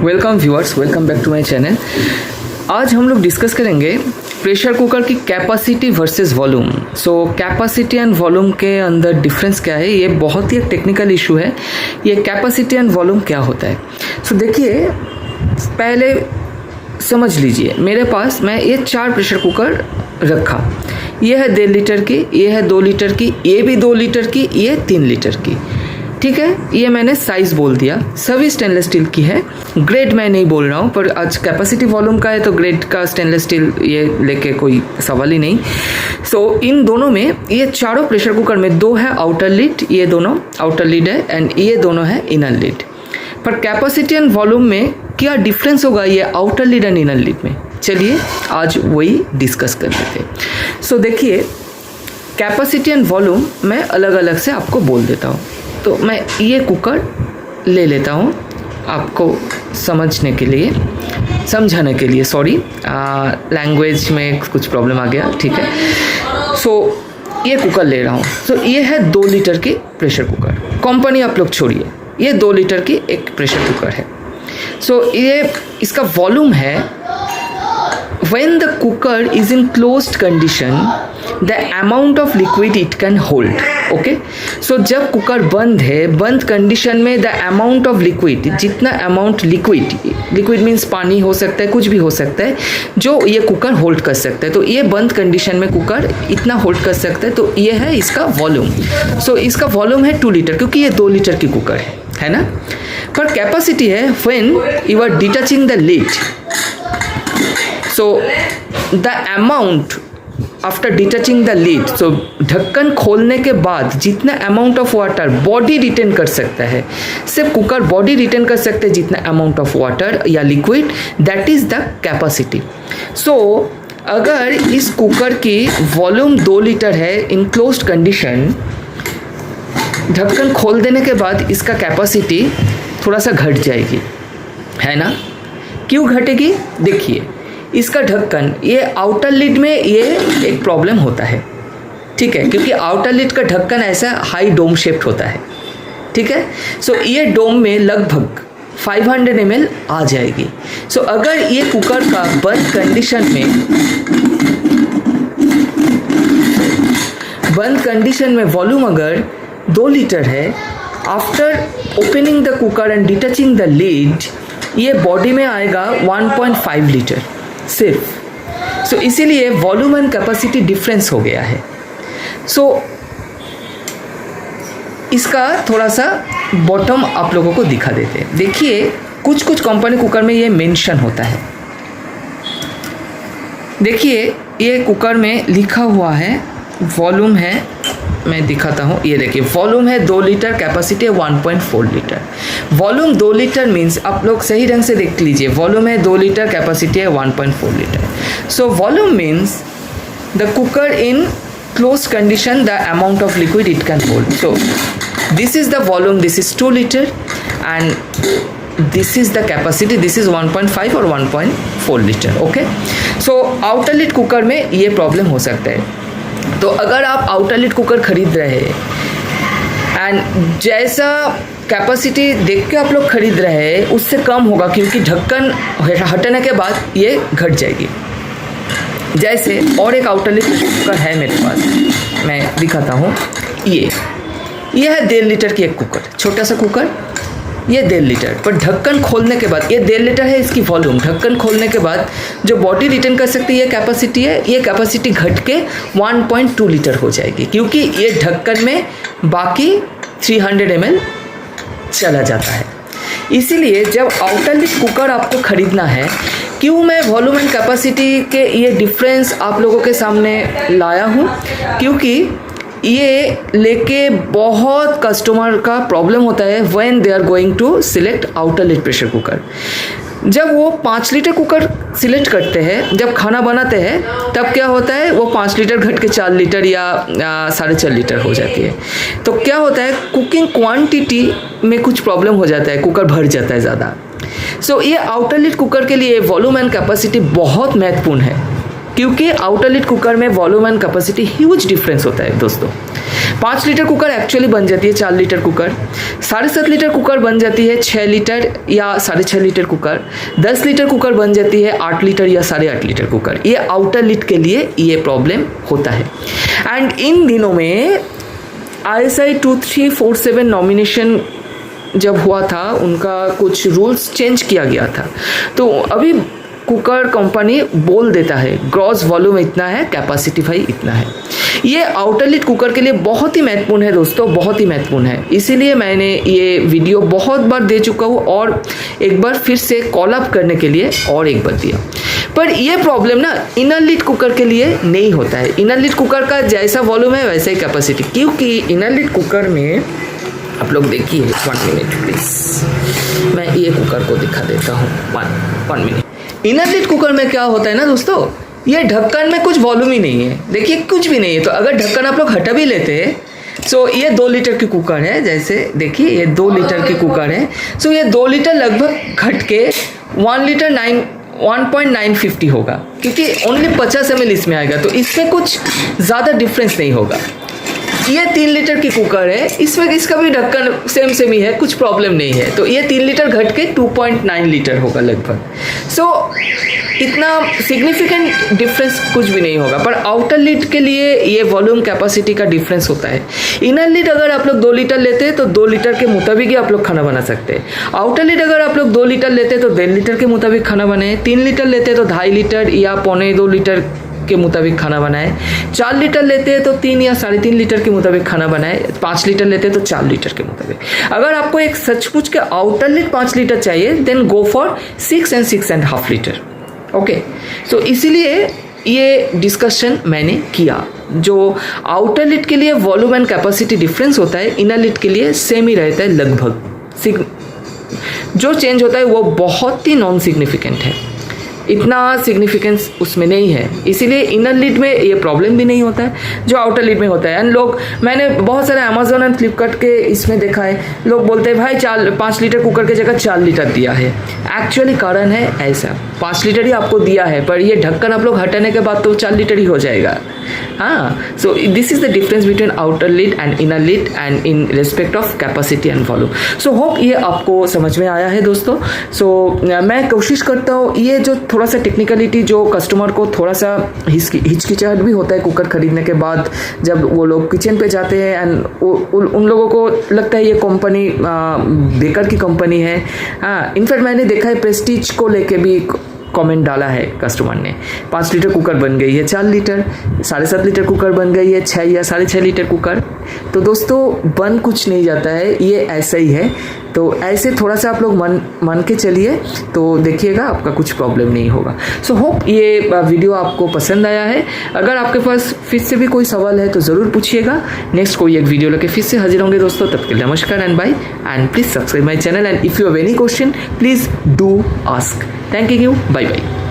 Welcome viewers, welcome back to my channel. आज हम लोग डिस्कस करेंगे प्रेशर कुकर की capacity versus volume. So capacity and volume के अंदर डिफरेंस क्या है, ये बहुत ही एक टेक्निकल इशू है। ये कैपेसिटी एंड वॉल्यूम क्या होता है, सो देखिए पहले समझ लीजिए। मेरे पास मैं ये 4 प्रेशर कुकर रखा, ये है 1.5 लीटर की, ये है 2 लीटर की, ये भी 2 लीटर की, ये 3 लीटर की। ठीक है, ये मैंने साइज़ बोल दिया। सभी स्टेनलेस स्टील की है, ग्रेड मैं नहीं बोल रहा हूँ, पर आज कैपेसिटी वॉल्यूम का है तो ग्रेड का स्टेनलेस स्टील ये लेके कोई सवाल ही नहीं। सो इन दोनों में, ये चारों प्रेशर कुकर में 2 है आउटर लिड, ये दोनों आउटर लिड है, एंड ये दोनों है इनर लिड। पर कैपेसिटी एंड वॉल्यूम में क्या डिफरेंस होगा ये outer lid and inner lid में, चलिए आज वही डिस्कस कर लेते हैं। सो देखिए कैपेसिटी एंड वॉल्यूम मैं अलग अलग से आपको बोल देता हूँ। तो मैं ये कुकर ले लेता हूँ आपको समझने के लिए, समझाने के लिए। सॉरी, लैंग्वेज में कुछ प्रॉब्लम आ गया, ठीक है। सो ये कुकर ले रहा हूँ। सो ये है 2 लीटर की प्रेशर कुकर, कंपनी आप लोग छोड़िए, ये 2 लीटर की एक प्रेशर कुकर है। सो ये इसका वॉल्यूम है, when the cooker is in closed condition the amount of liquid it can hold. Okay, so जब कुकर बंद है, बंद कंडीशन में द अमाउंट ऑफ लिक्विड, जितना अमाउंट लिक्विड मीन्स पानी हो सकता है, कुछ भी हो सकता है, जो ये कुकर होल्ड कर सकता है। तो ये बंद कंडीशन में कुकर इतना होल्ड कर सकता है, तो ये है इसका वॉल्यूम। सो इसका वॉल्यूम है 2 लीटर, क्योंकि ये 2 लीटर की कुकर है ना। पर कैपेसिटी है when you are detaching the lid, so the amount after detaching the lid, so ढक्कन खोलने के बाद जितना amount of water body retain कर सकता है, सिर्फ कुकर बॉडी रिटेन कर सकते हैं जितना अमाउंट ऑफ वाटर या लिक्विड, that is the capacity. So अगर इस कुकर की वॉल्यूम 2 लीटर है इन क्लोज्ड कंडीशन, ढक्कन खोल देने के बाद इसका कैपेसिटी थोड़ा सा घट जाएगी, है ना। क्यों घटेगी, देखिए इसका ढक्कन, ये आउटर लिड में ये एक प्रॉब्लम होता है, ठीक है, क्योंकि आउटर लिड का ढक्कन ऐसा हाई डोम शेप्ड होता है, ठीक है। सो ये डोम में लगभग 500 ml आ जाएगी। सो अगर ये कुकर का बंद कंडीशन में वॉल्यूम अगर 2 लीटर है, after opening the cooker and detaching the lid, ये बॉडी में आएगा 1.5 लीटर सिर्फ। सो इसीलिए वॉल्यूम एंड कैपेसिटी डिफरेंस हो गया है। सो इसका थोड़ा सा बॉटम आप लोगों को दिखा देते हैं। देखिए कुछ कंपनी कुकर में ये मेंशन होता है, देखिए ये कुकर में लिखा हुआ है वॉल्यूम है, मैं दिखाता हूँ, ये देखिए वॉल्यूम है 2 लीटर, कैपेसिटी है 1.4 लीटर। वॉल्यूम 2 लीटर मीन्स आप लोग सही ढंग से देख लीजिए, वॉल्यूम है 2 लीटर, कैपेसिटी है 1.4 litre. So volume means the cooker in close condition the amount of liquid it can hold. So this is the volume, this is 2 litre and this is the capacity, this is 1.5 और 1.4 litre. Okay, so outer lid cooker में ये problem हो सकता है। तो अगर आप outer lid cooker खरीद रहे हैं एंड जैसा कैपेसिटी देख के आप लोग खरीद रहे हैं, उससे कम होगा, क्योंकि ढक्कन हटने के बाद ये घट जाएगी। जैसे और एक आउटर लिड कुकर है मेरे पास, मैं दिखाता हूँ। ये है 1.5 लीटर की एक कुकर, छोटा सा कुकर, ये 1.5 लीटर। पर ढक्कन खोलने के बाद, ये 1.5 लीटर है इसकी वॉल्यूम, ढक्कन खोलने के बाद जो बॉडी रिटेन कर सकती है ये कैपेसिटी है, ये कैपेसिटी घट के 1.2 लीटर हो जाएगी, क्योंकि ये ढक्कन में बाकी 300 ml चला जाता है। इसीलिए जब आउटर लिड कुकर आपको खरीदना है, क्यों मैं वॉल्यूम एंड कैपेसिटी के ये डिफरेंस आप लोगों के सामने लाया हूँ, क्योंकि ये लेके बहुत कस्टमर का प्रॉब्लम होता है when they are going to select outer lid pressure cooker. जब वो 5 लीटर कुकर सिलेक्ट करते हैं, जब खाना बनाते हैं, तब क्या होता है, वो 5 लीटर घट के 4 लीटर या 4.5 लीटर हो जाती है। तो क्या होता है, कुकिंग क्वांटिटी में कुछ प्रॉब्लम हो जाता है, कुकर भर जाता है ज़्यादा। सो ये आउटर लिड कुकर के लिए वॉल्यूम एंड कैपेसिटी बहुत महत्वपूर्ण है, क्योंकि आउटर लिड कुकर में volume and capacity huge difference होता है दोस्तों। 5 लीटर कुकर एक्चुअली बन जाती है 4 लीटर कुकर, 7.5 लीटर कुकर बन जाती है 6 लीटर या 6.5 लीटर कुकर, 10 लीटर कुकर बन जाती है 8 लीटर या 8.5 लीटर कुकर। ये आउटर लिड के लिए ये प्रॉब्लम होता है। एंड इन दिनों में ISI 2347 नॉमिनेशन जब हुआ था, उनका कुछ रूल्स चेंज किया गया था। तो अभी कुकर कंपनी बोल देता है ग्रॉस वॉल्यूम इतना है, कैपेसिटी भाई इतना है। ये आउटर लिड कुकर के लिए बहुत ही महत्वपूर्ण है दोस्तों, बहुत ही महत्वपूर्ण है। इसीलिए मैंने ये वीडियो बहुत बार दे चुका हूँ और एक बार फिर से कॉल अप करने के लिए और एक बार दिया। पर ये प्रॉब्लम ना इनर लिड कुकर के लिए नहीं होता है। इनर लिड कुकर का जैसा वॉल्यूम है वैसा ही कैपेसिटी, क्योंकि इनर लिड कुकर में आप लोग देखिए, 1 मिनट प्लीज, मैं ये कुकर को दिखा देता हूँ। 1 मिनट। इनर लिड कुकर में क्या होता है ना दोस्तों, ये ढक्कन में कुछ वॉल्यूम ही नहीं है, देखिए कुछ भी नहीं है। तो अगर ढक्कन आप लोग हटा भी लेते हैं, सो ये 2 लीटर की कुकर है, जैसे देखिए ये 2 लीटर की कुकर है। सो ये 2 लीटर लगभग घट के 1 लीटर 1.950 होगा, क्योंकि ओनली 50 ml इसमें आएगा, तो इसमें कुछ ज़्यादा डिफरेंस नहीं होगा। ये 3 लीटर की कुकर है, इसमें इसका भी ढक्कन सेम ही है, कुछ प्रॉब्लम नहीं है। तो ये 3 लीटर घट के 2.9 लीटर होगा लगभग। सो इतना सिग्निफिकेंट डिफरेंस कुछ भी नहीं होगा। पर आउटर लिड के लिए ये वॉल्यूम कैपेसिटी का डिफरेंस होता है। इनर लिड अगर आप लोग 2 लीटर लेते हैं तो 2 लीटर के मुताबिक ही आप लोग खाना बना सकते हैं। आउटर लिड अगर आप लोग 2 लीटर लेते हैं तो 1.5 लीटर के मुताबिक खाना बनाए, 3 लीटर लेते हैं तो 2.5 लीटर या 1.25 लीटर के मुताबिक खाना बनाए, 4 लीटर लेते हैं तो 3 या 3.5 लीटर के मुताबिक खाना बनाए, 5 लीटर लेते हैं तो 4 लीटर के मुताबिक। अगर आपको एक सचमुच के आउटर लिड 5 लीटर चाहिए, then go for 6 and 6.5 litre. Okay, so इसीलिए ये डिस्कशन मैंने किया। जो आउटर लिड के लिए वॉल्यूम एंड कैपेसिटी डिफरेंस होता है, इनर लिड के लिए सेम ही रहता है लगभग। जो चेंज होता है वो बहुत ही नॉन सिग्निफिकेंट है, इतना सिग्निफिकेंस उसमें नहीं है। इसीलिए इनर लिड में ये प्रॉब्लम भी नहीं होता है जो आउटर लिड में होता है। एंड लोग, मैंने बहुत सारे अमेजोन एंड फ्लिपकार्ट के इसमें देखा है, लोग बोलते हैं भाई 5 लीटर कुकर के जगह 4 लीटर दिया है। एक्चुअली कारण है ऐसा, 5 लीटर ही आपको दिया है, पर ये ढक्कन आप लोग हटाने के बाद तो 4 लीटर ही हो जाएगा। हाँ, so this is the difference between outer lid and inner lid and in respect of capacity and volume. So hope ये आपको समझ में आया है दोस्तों। सो मैं कोशिश करता हूँ, ये जो थोड़ा सा टेक्निकलिटी जो कस्टमर को थोड़ा सा हिचकिचाहट भी होता है कुकर खरीदने के बाद, जब वो लोग किचन पे जाते हैं एंड उन लोगों को लगता है ये कंपनी बेकार की कंपनी है। हाँ, इनफैक्ट मैंने देखा है प्रेस्टीज को लेके भी कमेंट डाला है कस्टमर ने, 5 लीटर कुकर बन गई है 4 लीटर, 7.5 लीटर कुकर बन गई है 6 या 6.5 लीटर कुकर। तो दोस्तों बन कुछ नहीं जाता है, ये ऐसा ही है। तो ऐसे थोड़ा सा आप लोग मन के चलिए तो देखिएगा आपका कुछ प्रॉब्लम नहीं होगा। सो होप ये वीडियो आपको पसंद आया है। अगर आपके पास फिर से भी कोई सवाल है तो ज़रूर पूछिएगा। नेक्स्ट कोई एक वीडियो लेके फिर से हाजिर होंगे दोस्तों, तब के लिए नमस्कार and bye, and please subscribe my channel, and if you have any question please do ask. Thank you, bye bye.